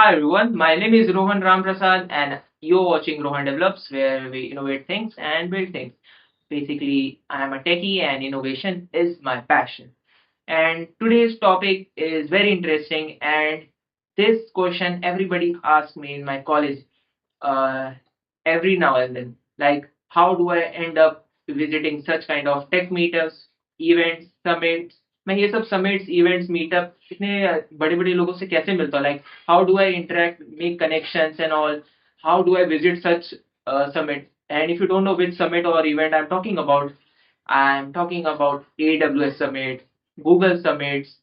Hi everyone, my name is Rohan Prasad and you're watching Rohan Develops where we innovate things and build things. Basically, I am a techie and innovation is my passion. And today's topic is very interesting and this question everybody asks me in my college uh, every now and then. Like, how do I end up visiting such kind of tech meetups, events, summits? मैं ये सब summits, events, meetup इतने बड़े बड़े लोगों से कैसे मिलता हूँ? Like, how do I interact, make connections and all? How do I visit such summit? And if you don't know which summit or event I'm talking about AWS summit, Google summits.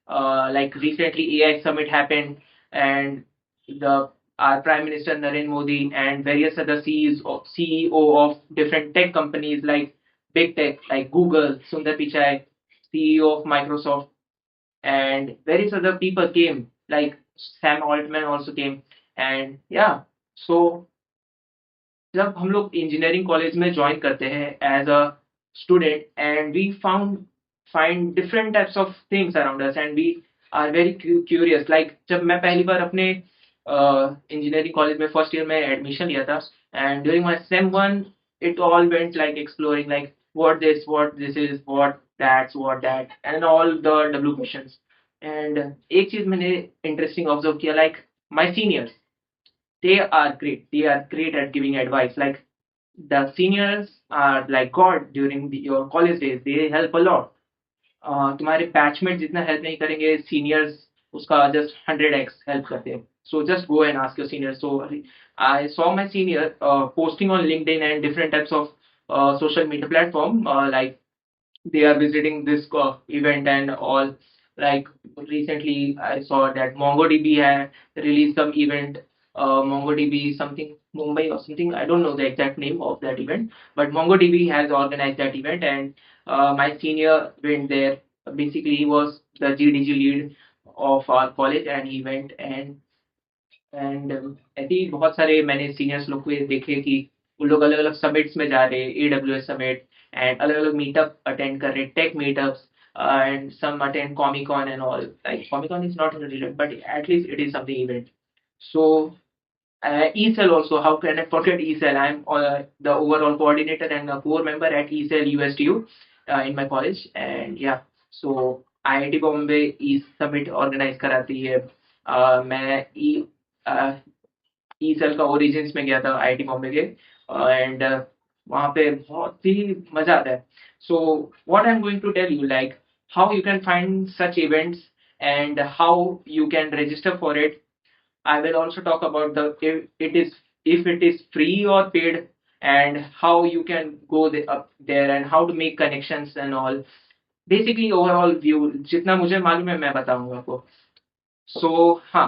Like recently, AI summit happened, and the our Prime Minister Narendra Modi and various other CEO of different tech companies like big tech like Google, Sundar Pichai, CEO of Microsoft, and various other people came, like Sam Altman also came, and yeah, so जब हम लोग engineering college में join करते हैं as a student and we found find different types of things around us and we are very curious like जब मैं पहली बार अपने इंजीनियरिंग कॉलेज में फर्स्ट ईयर में एडमिशन लिया था and during my sem one it all went like exploring like what this is what that and all the W questions and एक चीज मैंने इंटरेस्टिंग ऑब्जर्व किया like my seniors they are great. They are great at giving advice. Like the seniors are like God during your college days. They help a lot. तुम्हारे batchmate जितना help नहीं करेंगे seniors उसका just 100x help करते हैं so just go and ask your senior so I saw my senior posting on LinkedIn and different types of social media platform like they are visiting this event and all. Like recently, I saw that MongoDB had released some event. MongoDB something Mumbai or something. I don't know the exact name of that event, but MongoDB has organized that event, and my senior went there. Basically, he was the GDG lead of our college, and he went and ऐसे ही बहुत सारे मैंने seniors लोग को ये देखे कि वो लोग अलग अलग समिट्स में जा रहे हैं AWS समिट एंड अलग अलग मीटअप अटेंड कर रहे हैं tech meetups and some attend Comic Con and all. Like Comic Con is not related, but at least it is something event. So ECEL also. How can I forget ECEL? I'm the overall coordinator and a core member at ECEL USTU in my college. And yeah, so IIT Bombay is summit organize कराती है. मैं E cell का origins में गया था IIT Bombay के and वहाँ पे बहुत ही मजा आता है so what I am going to tell you like how you can find such events and how you can register for it I will also talk about the if it is free or paid and how you can go up there and how to make connections and all. Basically overall view जितना मुझे मालूम है मैं बताऊंगा आपको. So हाँ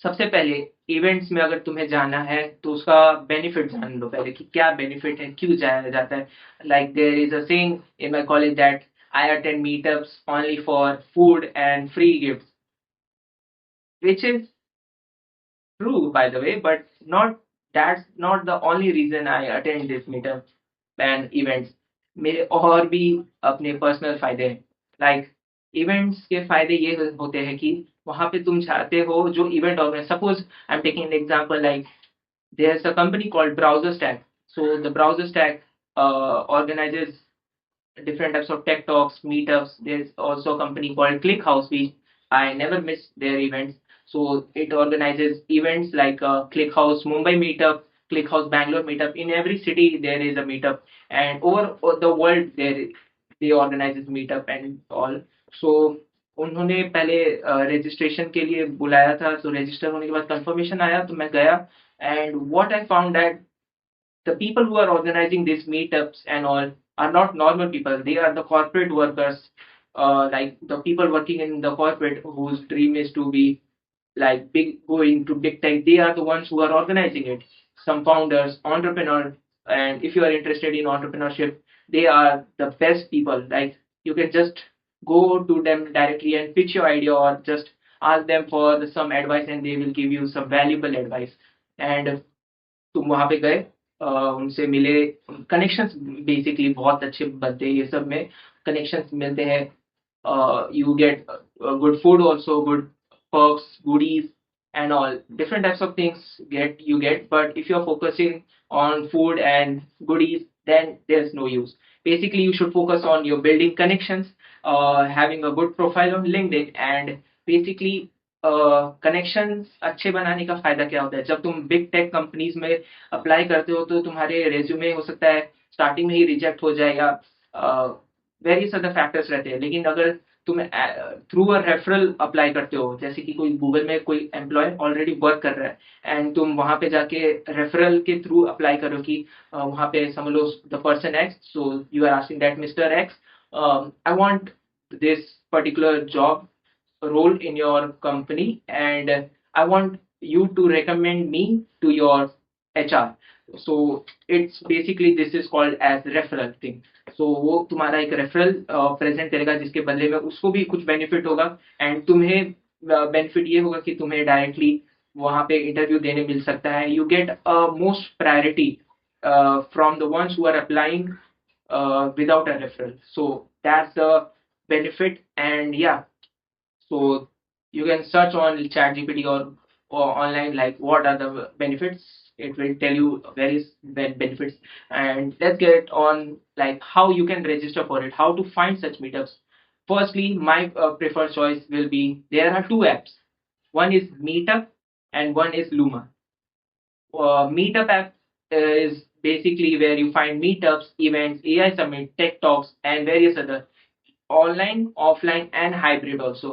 सबसे पहले इवेंट्स में अगर तुम्हें जाना है तो उसका बेनिफिट जान लो पहले कि क्या बेनिफिट है क्यों जाया जाता है like there is a saying in my college that I attend meetups only for food and free gifts which is true by the way but not that's not the only reason I attend this meetup and events मेरे और भी अपने personal फायदे हैं like events के फायदे ये होते हैं कि वहां पे तुम चाहते हो जो event organise suppose I am taking an example like there's a company called Browser Stack. So the Browser Stack organizes different types of tech talks, meetups. There's also a company called ClickHouse, which I never miss their events. So it organizes events like ClickHouse Mumbai meetup, ClickHouse Bangalore meetup. In every city there is a meetup, and over the world there they organizes meetup and all. So उन्होंने पहले registration के लिए बुलाया था तो register होने के बाद कंफर्मेशन आया तो मैं गया and what I found that the people who are organizing these meetups and all are not normal people. They are the corporate workers, like the people working in the corporate whose dream is to be like big, going to big tech. They are the ones who are organizing it. Some founders, entrepreneurs, and if you are interested in entrepreneurship, they are the best people. Like you can just go to them directly and pitch your idea or just ask them for some advice and they will give you some valuable advice. And तुम वहां पे गए उनसे मिले connections basically बहुत अच्छे बनते हैं ये सब में कनेक्शंस मिलते हैं you get good food also good perks goodies and all different types of things get. But if you're focusing on food and goodies, then there's no use. Basically, you should focus on your building connections, having a good profile on LinkedIn, and basically connections अच्छे बनाने का फायदा क्या होता है? जब तुम big tech companies में अप्लाई करते हो तो तुम्हारे रेज्यूमे हो सकता है स्टार्टिंग में ही रिजेक्ट हो जाए, या वेरियस अदर फैक्टर्स रहते हैं। लेकिन अगर तुम थ्रू अ रेफरल अप्लाई करते हो, जैसे कि कोई गूगल में कोई एम्प्लॉय ऑलरेडी वर्क कर रहा है एंड तुम वहां पे जाके रेफरल के थ्रू अप्लाई करो कि वहां पे समझ लो the person X, so you are asking that mister X, I want this particular job role in your company, and I want you to recommend me to your HR. So it's basically this is called as referral thing. So वो तुम्हारा एक referral present करेगा जिसके बदले में उसको भी कुछ बेनिफिट होगा, एंड तुम्हें बेनिफिट ये होगा कि तुम्हें डायरेक्टली वहां पे इंटरव्यू देने मिल सकता है। You get most priority from the ones who are applying without a referral. So that's the benefit. And yeah, so you can search on ChatGPT or online like what are the benefits. It will tell you various benefits. And let's get on like how you can register for it, how to find such meetups. Firstly, my preferred choice will be there are two apps. One is Meetup and one is Luma. Meetup app is basically where you find meetups, events, AI summit, tech talks, and various other online offline and hybrid also.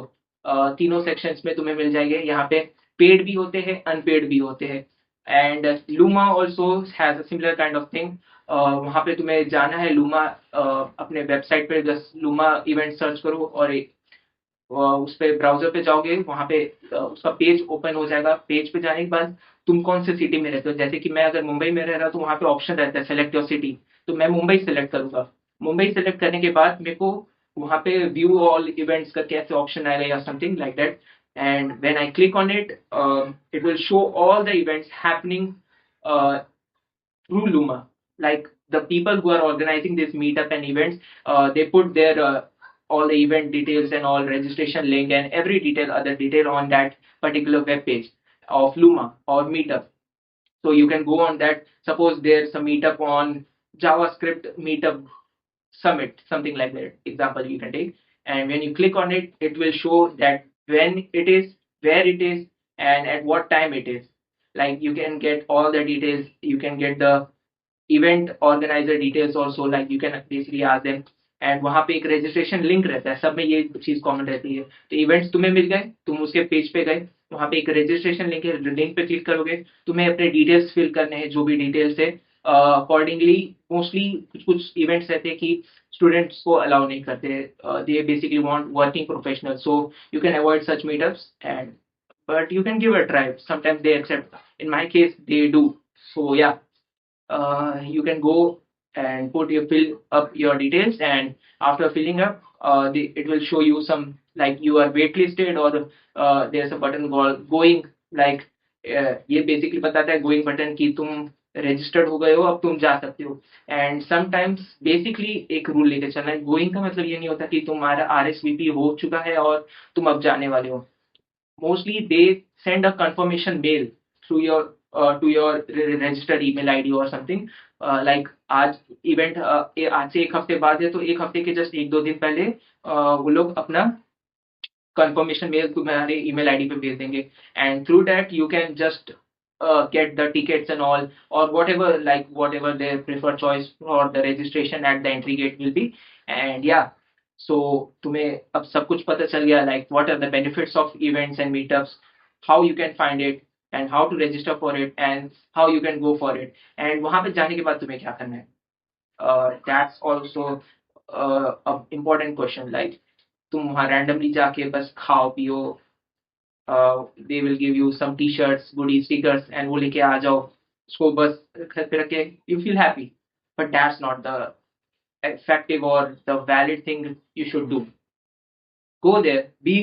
तीनों sections में तुम्हें मिल जाएंगे। यहाँ पे paid भी होते हैं, unpaid भी होते हैं। And luma also has a similar kind of thing. वहाँ पे तुम्हें जाना है लूमा, अपने वेबसाइट पे जस्ट लूमा इवेंट सर्च करो और उस पे ब्राउजर पे जाओगे, वहाँ पे उसका पेज ओपन हो जाएगा। पेज पे जाने के बाद तुम कौन से सिटी में रहते हो, जैसे कि मैं अगर मुंबई में रह रहा हूँ तो वहाँ पे ऑप्शन रहता है सेलेक्ट योर सिटी, तो मैं मुंबई सेलेक्ट करूंगा। मुंबई सेलेक्ट करने के बाद मेरे को वहाँ पे व्यू ऑल इवेंट्स का कैसे ऑप्शन आएगा या something like that, and when I click on it it will show all the events happening through Luma. Like the people who are organizing this meetup and events, they put their all the event details and all registration link and every detail, other detail on that particular web page of Luma or Meetup. So you can go on that. Suppose there's a meetup on JavaScript Meetup Summit, something like that. Example you can take, and when you click on it, it will show that when it is, where it is, and at what time it is. Like you can get all the details. You can get the event organiser details also, like you can basically ask them. And वहां पे एक registration link रहता है, सब में ये चीज common रहती है। तो इवेंट्स तुम्हें मिल गए, तुम उसके पेज पे गए, वहां पे एक रजिस्ट्रेशन लिंक है, लिंक पे क्लिक करोगे, तुम्हें अपने डिटेल्स फिल करने हैं, जो भी डिटेल्स है अकॉर्डिंगली। मोस्टली कुछ कुछ इवेंट्स रहते हैं कि स्टूडेंट्स को अलाउ नहीं करते, they basically want working professional, so you can avoid such meetups and but you can give a try. Sometimes they accept. In my case, they do. So yeah, you can go and fill up your details, and after filling up it will show you some like you are waitlisted, or there's a button called going, like ये basically बताता है going button कि तुम registered हो गए हो, अब तुम जा सकते हो। एंड समटाइम्स बेसिकली एक रूल लेके चलना है। गोइंग का मतलब ये नहीं होता कि तुम्हारा RSVP हो चुका है और तुम अब जाने वाले हो। mostly they send a confirmation mail through your to your registered email ID or something, like आज इवेंट आज से एक हफ्ते बाद है, तो एक हफ्ते के जस्ट एक दो दिन पहले वो लोग अपना confirmation mail तुम्हारे email ID पे भेज देंगे, and through that you can just get the tickets and all, or whatever, like whatever their preferred choice for the registration at the entry gate will be. And yeah, so तुम्हें अब सब कुछ पता चल गया, like what are the benefits of events and meetups, how you can find it, and how to register for it, and how you can go for it, and वहां पे जाने के बाद तुम्हें क्या करना है। That's also a important question, like तुम वहां रैंडमली जाके बस खाओ पियो, they will give you some T shirts goodie stickers and वो लेके आ जाओ, उसको बस घर पे रख के you feel happy, but that's not the effective or the valid thing you should do. Go there, be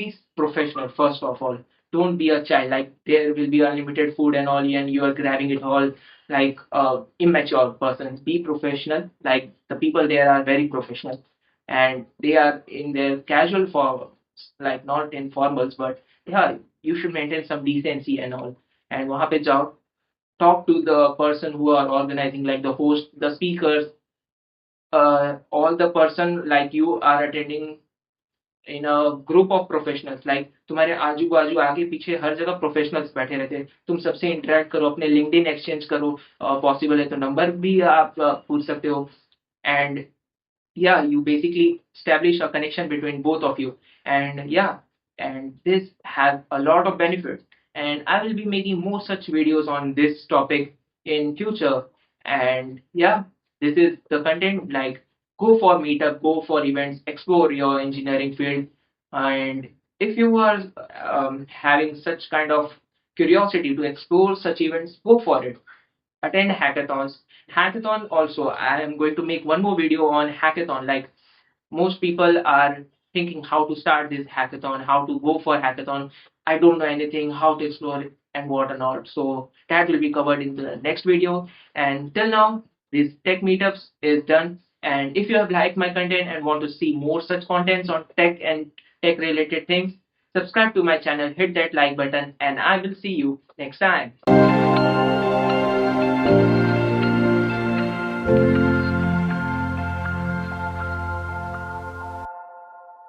professional first of all. Don't be a child, like there will be unlimited food and all, and you are grabbing it all like immature person. Be professional, like the people there are very professional, and they are in their casual form, like not in formals, but yeah, you should maintain some decency and all. And वहाँ पे जाओ, talk to the person who are organizing, like the host, the speakers, all the person like you are attending in a group of professionals like तुम्हारे आजू बाजू आगे पीछे हर जगह professionals बैठे रहते हैं, तुम सबसे इंटरेक्ट करो, अपने लिंक्डइन एक्सचेंज करो, पॉसिबल है तो नंबर भी आप पूछ सकते हो. And yeah, you basically establish a connection between both of you. And yeah, and this has a lot of benefits, and I will be making more such videos on this topic in future. And yeah, this is the content. Like, go for meetup, go for events, explore your engineering field. And if you are having such kind of curiosity to explore such events, go for it. Attend hackathons. Hackathon also, I am going to make one more video on hackathon. Like, most people are thinking how to start this hackathon, how to go for hackathon. I don't know anything, how to explore it and what and all. So that will be covered in the next video. And till now, this tech meetups is done. And if you have liked my content and want to see more such contents on tech and tech related things, subscribe to my channel, hit that like button, and I will see you next time.